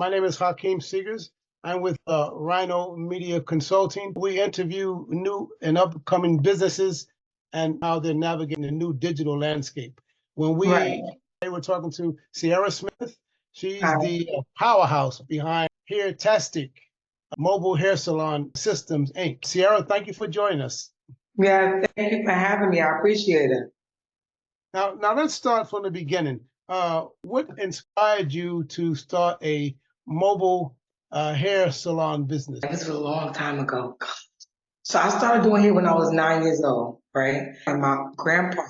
My name is Hakeem Seegers. I'm with Rhino Media Consulting. We interview new and upcoming businesses and how they're navigating the new digital landscape. Right. They were talking to Ciara Smith. She's Hi. the powerhouse behind Hairtastique Mobile Hair Salon Systems, Inc. Ciara, thank you for joining us. Yeah, thank you for having me. I appreciate it. Now let's start from the beginning. What inspired you to start a mobile hair salon business? This was a long time ago. So I started doing hair when I was 9 years old, right? And my grandpa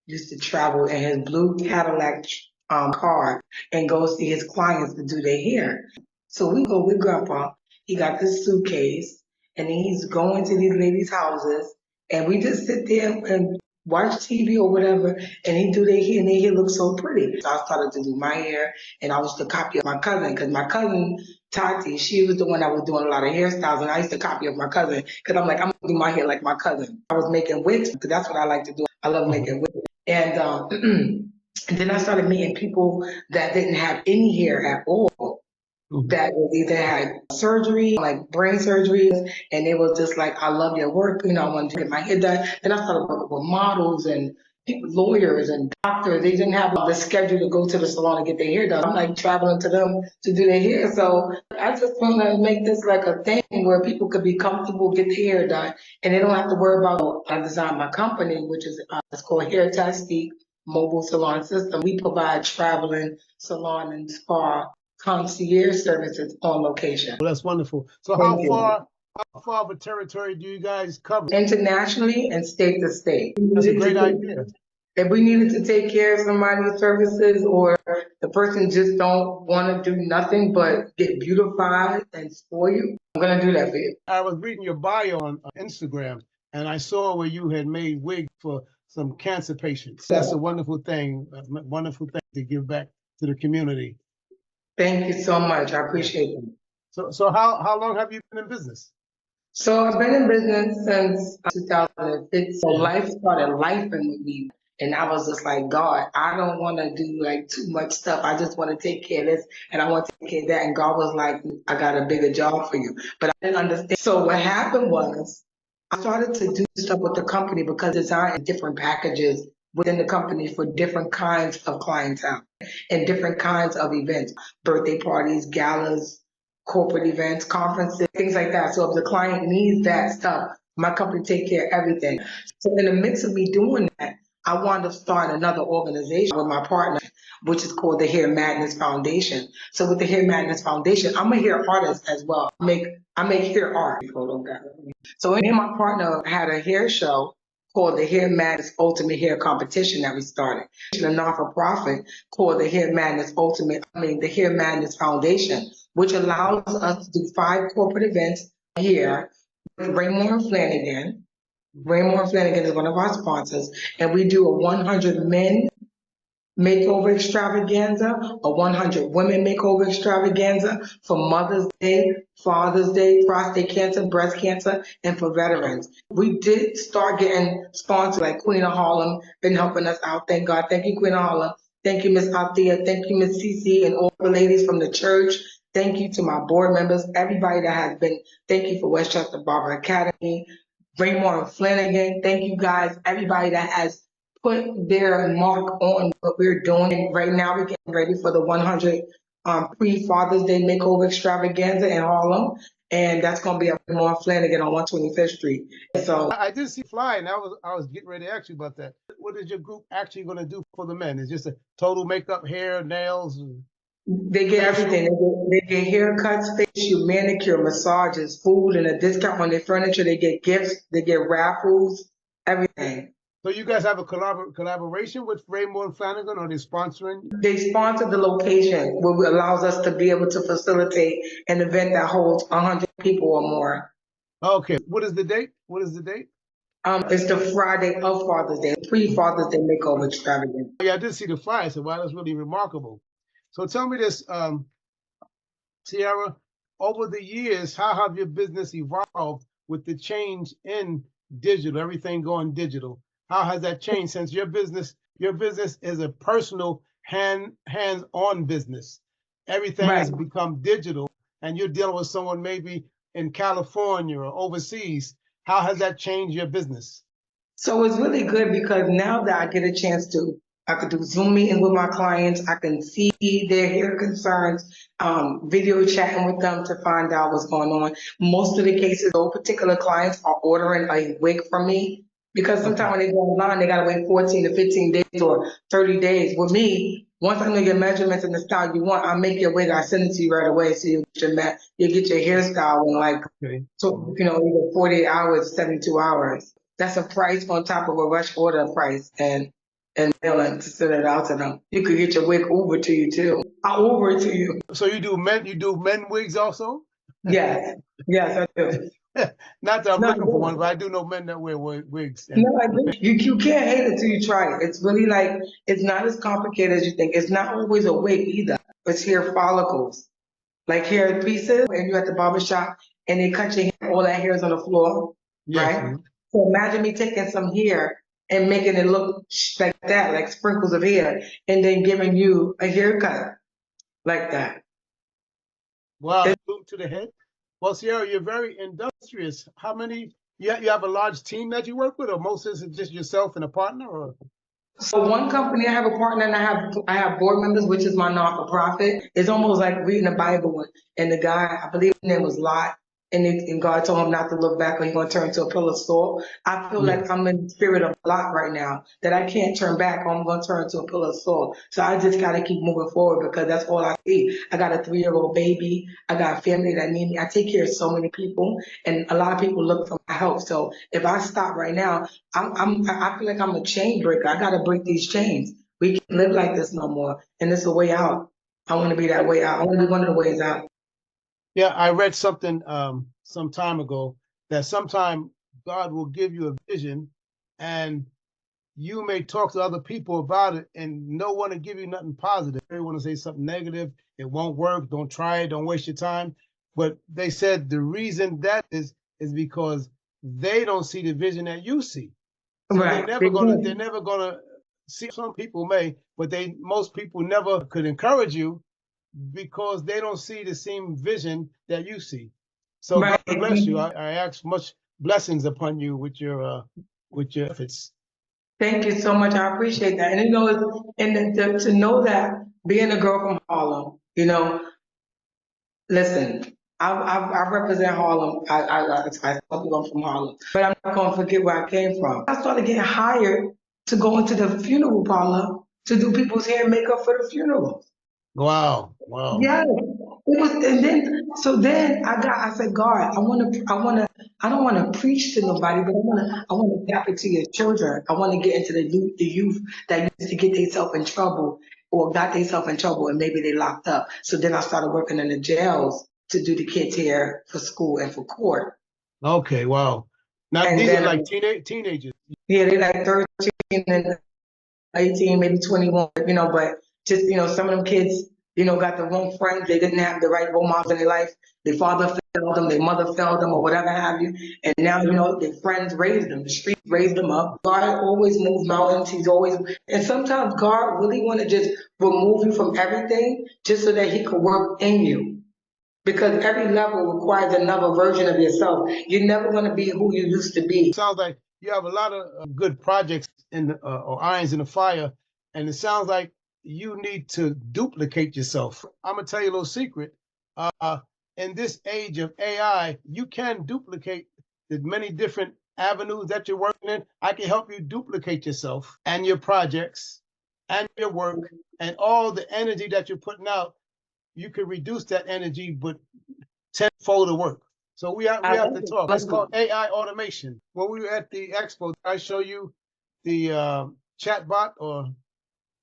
used to travel in his blue Cadillac car and go see his clients to do their hair. So we go with grandpa. He got this suitcase and then he's going to these ladies' houses and we just sit there and watch TV or whatever and he do their hair and their hair looks so pretty. So I started to do my hair and I was the copy of my cousin because my cousin Tati, she was the one that was doing a lot of hairstyles, and I used to copy of my cousin because I'm like, I'm gonna do my hair like my cousin. I was making wigs because that's what I like to do. I love making wigs, and and then I started meeting people that didn't have any hair at all. That was either had surgery, like brain surgeries, and they was just like, I love your work, I wanted to get my hair done. Then I started working with models and people, lawyers and doctors. They didn't have the schedule to go to the salon and get their hair done. I'm like traveling to them to do their hair. So I just want to make this like a thing where people could be comfortable, get their hair done, and they don't have to worry about. I designed my company, which is it's called Hairtastique Mobile Salon System. We provide traveling salon and spa concierge services on location. Well, that's wonderful. So Thank you. how far of a territory do you guys cover? Internationally and state to state. That's a great idea. If we needed to take care of somebody's services or the person just don't want to do nothing but get beautified and spoil you, I'm going to do that for you. I was reading your bio on Instagram, and I saw where you had made wigs for some cancer patients. That's a wonderful thing to give back to the community. Thank you so much. I appreciate it. So how long have you been in business? So I've been in business since 2015. So life started lifing with me. And I was just like, God, I don't want to do like too much stuff. I just want to take care of this and I want to take care of that. And God was like, I got a bigger job for you. But I didn't understand. So what happened was I started to do stuff with the company because design different packages within the company for different kinds of clientele and different kinds of events, birthday parties, galas, corporate events, conferences, things like that. So if the client needs that stuff, my company take care of everything. So in the midst of me doing that, I wanted to start another organization with my partner, which is called the Hair Madness Foundation. So with the Hair Madness Foundation, I'm a hair artist as well. I make hair art. So me and my partner had a hair show called the Hair Madness Ultimate Hair Competition that we started. A non-for-profit called the the Hair Madness Foundation, which allows us to do 5 corporate events a year with Raymore Flanagan. Raymore Flanagan is one of our sponsors, and we do a 100 men makeover extravaganza, a 100 women makeover extravaganza for Mother's Day, Father's Day, prostate cancer, breast cancer, and for veterans. We did start getting sponsors like Queen of Harlem, been helping us out. Thank God. Thank you, Queen of Harlem. Thank you, Miss Althea. Thank you, Miss Cece, and all the ladies from the church. Thank you to my board members, everybody that has been. Thank you for Westchester Barber Academy, Raymore and Flanagan. Thank you guys, everybody that has put their mark on what we're doing. And right now we're getting ready for the 100 pre-Father's Day makeover extravaganza in Harlem. And that's going to be at Raymore and Flanagan on 125th Street. So I did see fly, and I was getting ready to ask you about that. What is your group actually going to do for the men? Is just a total makeup, hair, nails? They get everything. They get haircuts, facial, manicure, massages, food, and a discount on their furniture. They get gifts. They get raffles, everything. So you guys have a collaboration with Raymore and Flanagan, or they sponsoring? They sponsor the location, which allows us to be able to facilitate an event that holds 100 people or more. Okay. What is the date? It's the Friday of Father's Day, pre-Father's Day makeover extravaganza. Yeah, I did see the flyer. So wow, that's really remarkable. So tell me this, Ciara, over the years, how have your business evolved with the change in digital, everything going digital? How has that changed since your business is a personal hands-on business? everything Right. has become digital, and you're dealing with someone maybe in California or overseas. How has that changed your business? So it's really good because now that I get a chance to, I could do Zoom meetings with my clients. I can see their hair concerns, video chatting with them to find out what's going on. Most of the cases, those particular clients are ordering a wig from me because Okay. sometimes when they go online, they got to wait 14 to 15 days or 30 days. With me, once I know your measurements and the style you want, I make your wig, I send it to you right away so you get your hairstyle in like, Okay. so, either 48 hours, 72 hours. That's a price on top of a rush order price and mail it to send it out to them. You could get your wig Uber to you too. I'll Uber it to you. So you do men wigs also? Yes. Yes, I do. Not that I'm No, I looking for one, do. but I do know men that wear wigs. And No, I do. You can't hate it till you try it. It's really like, it's not as complicated as you think. It's not always a wig either. It's hair follicles. Like hair pieces, and you're at the barber shop and they cut your hair, all that hair is on the floor, yes. right? So imagine me taking some hair and making it look like that, like sprinkles of hair, and then giving you a haircut like that. Wow, It's boot to the head. Well, Ciara, you're very industrious. How many? You have a large team that you work with, or most is it just yourself and a partner? Or So one company, I have a partner and I have board members, which is my non-for-profit. It's almost like reading the Bible. And the guy, I believe his name was Lot, and God told him not to look back or he's going to turn into a pillar of salt. I feel yeah. like I'm in the spirit of Lot right now, that I can't turn back or I'm going to turn into a pillar of salt. So I just got to keep moving forward because that's all I see. I got a 3-year-old baby. I got a family that need me. I take care of so many people, and a lot of people look for my help. So if I stop right now, I feel like I'm a chain breaker. I gotta break these chains. We can't live like this no more. And it's a way out. I want to be that way out. I want to be one of the ways out. Yeah, I read something some time ago that sometime God will give you a vision, and you may talk to other people about it, and no one will give you nothing positive. They want to say something negative. It won't work. Don't try it. Don't waste your time. But they said the reason that is because they don't see the vision that you see. So Right. They they're do. never gonna see. Some people may, but most people never could encourage you because they don't see the same vision that you see. So God Right. bless you. I ask much blessings upon you with your efforts. Thank you so much. I appreciate that. And to know that being a girl from Harlem, listen, I represent Harlem. I tell people I'm from Harlem, but I'm not going to forget where I came from. I started getting hired to go into the funeral parlor to do people's hair and makeup for the funerals. Wow, wow. Yes, it was, and then I said, God, I don't want to preach to nobody, but I want to tap into your children. I want to get into the youth that used to get themselves in trouble or got themselves in trouble and maybe they locked up. So then I started working in the jails to do the kids' hair for school and for court. Okay, wow. Now And these are then, like teenagers. yeah, they like 13 and 18, maybe 21, but just, some of them kids, got the wrong friends. They didn't have the right role models in their life. Their father failed them, their mother failed them, or whatever have you. And now, their friends raised them. The street raised them up. God always moves mountains. He's always, and sometimes God really want to just remove you from everything just so that he could work in you. Because every level requires another version of yourself. You're never going to be who you used to be. Sounds like you have a lot of good projects in or irons in the fire, and it sounds like you need to duplicate yourself. I'm gonna tell you a little secret. Uh, in this age of AI, you can duplicate the many different avenues that you're working in. I can help you duplicate yourself and your projects and your work and all the energy that you're putting out. You can reduce that energy, but tenfold the work. So I we have love to it. talk. Love It's called it. AI automation. When we were at the expo, I show you the chat bot, or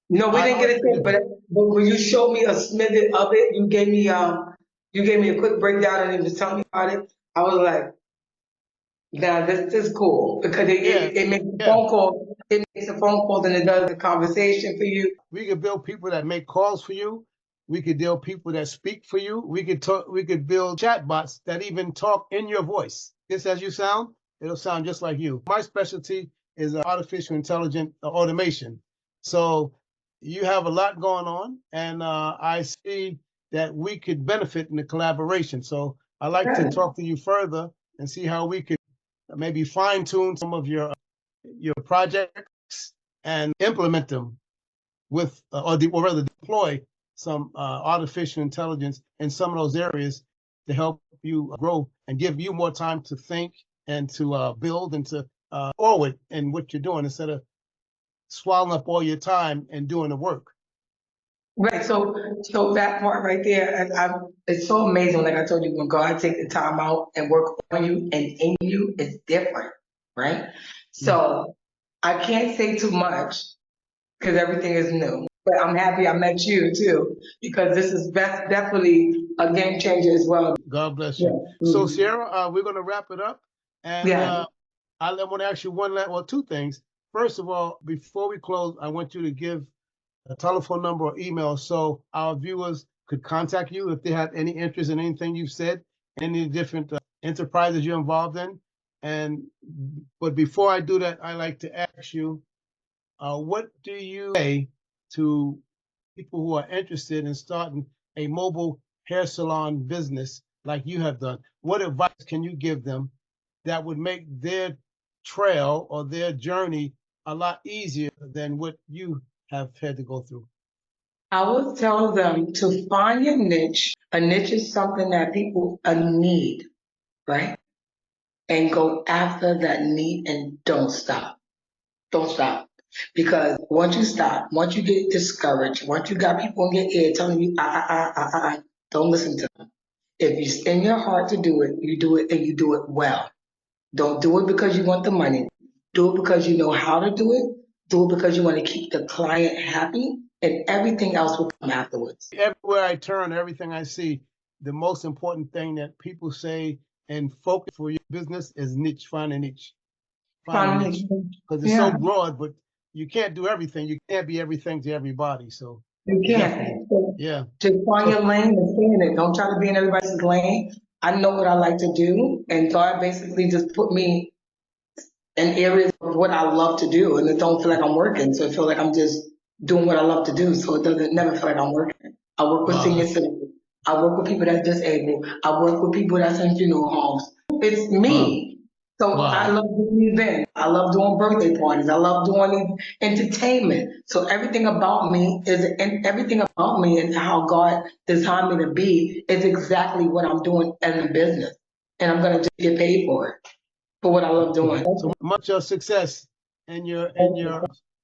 No, we didn't I get a chance, but when you showed me a snippet of it, you gave me a quick breakdown and you was telling me about it. I was like, now this is cool because yeah, it makes a yeah. phone call. It makes a phone call and it does the conversation for you. We could build people that make calls for you. We could build people that speak for you. We could talk. We could build chat bots that even talk in your voice. Just as you sound, it'll sound just like you. My specialty is artificial intelligent automation. So you have a lot going on, and I see that we could benefit in the collaboration. So I'd like to talk to you further and see how we could maybe fine tune some of your projects and implement them with, or rather deploy some artificial intelligence in some of those areas to help you grow and give you more time to think and to build and to forward in what you're doing instead of swallowing up all your time and doing the work. Right. So that part right there, it's so amazing. Like I told you, when God takes the time out and work on you and in you, it's different, right? So I can't say too much because everything is new. But I'm happy I met you too, because this is definitely a game changer as well. God bless you. Yeah. So Ciara, we're going to wrap it up, and Yeah. I want to ask you two things. First of all, before we close, I want you to give a telephone number or email so our viewers could contact you if they have any interest in anything you've said, any different enterprises you're involved in. But before I do that, I like to ask you, what do you say to people who are interested in starting a mobile hair salon business like you have done? What advice can you give them that would make their trail or their journey a lot easier than what you have had to go through? I would tell them to find your niche. A niche is something that people need, right? And go after that need and don't stop. Don't stop. Because once you get discouraged, once you got people in your ear telling you, don't listen to them. If it's in your heart to do it, you do it and you do it well. Don't do it because you want the money. Do it because you know how to do it. Do it because you want to keep the client happy, and everything else will come afterwards. Everywhere I turn, everything I see, the most important thing that people say and focus for your business is niche, find a niche. Find a niche. Because it's so broad, but you can't do everything. You can't be everything to everybody. So you can't. Yeah. Just find your lane and stay in it. Don't try to be in everybody's lane. I know what I like to do, and God basically just put me in areas of what I love to do, and it don't feel like I'm working. So I feel like I'm just doing what I love to do. So it doesn't never feel like I'm working. I work with senior citizens. I work with people that's disabled. I work with people that's in funeral homes. It's me. So I love doing events. I love doing birthday parties. I love doing entertainment. So everything about me and how God designed me to be is exactly what I'm doing in the business. And I'm gonna just get paid for it, for what I love doing. So much success in your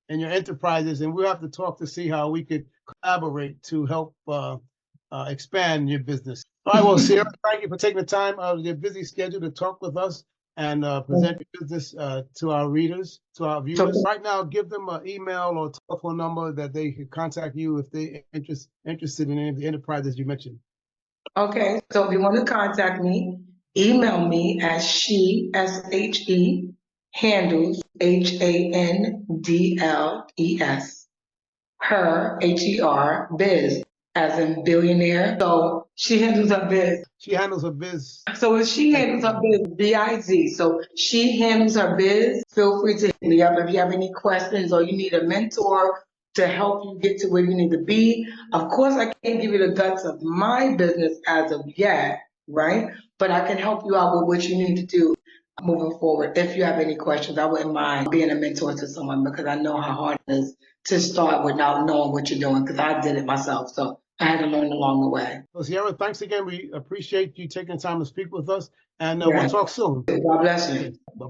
enterprises, and we'll have to talk to see how we could collaborate to help expand your business. All right, well, Ciara, thank you for taking the time out of your busy schedule to talk with us and present your business to our readers, to our viewers. Right now, give them an email or telephone number that they could contact you if they're interested in any of the enterprises you mentioned. Okay, so if you want to contact me, email me at she handles HANDLES her biz as in billionaire. So she handles her biz. She handles her biz. So if she handles her biz, BIZ. So she handles her biz. Feel free to hit me up if you have any questions or you need a mentor to help you get to where you need to be. Of course, I can't give you the guts of my business as of yet, right? But I can help you out with what you need to do moving forward. If you have any questions, I wouldn't mind being a mentor to someone because I know how hard it is to start without knowing what you're doing because I did it myself. So I had to learn along the way. Well, Ciara, thanks again. We appreciate you taking the time to speak with us, and we'll talk soon. God bless you. Bye-bye.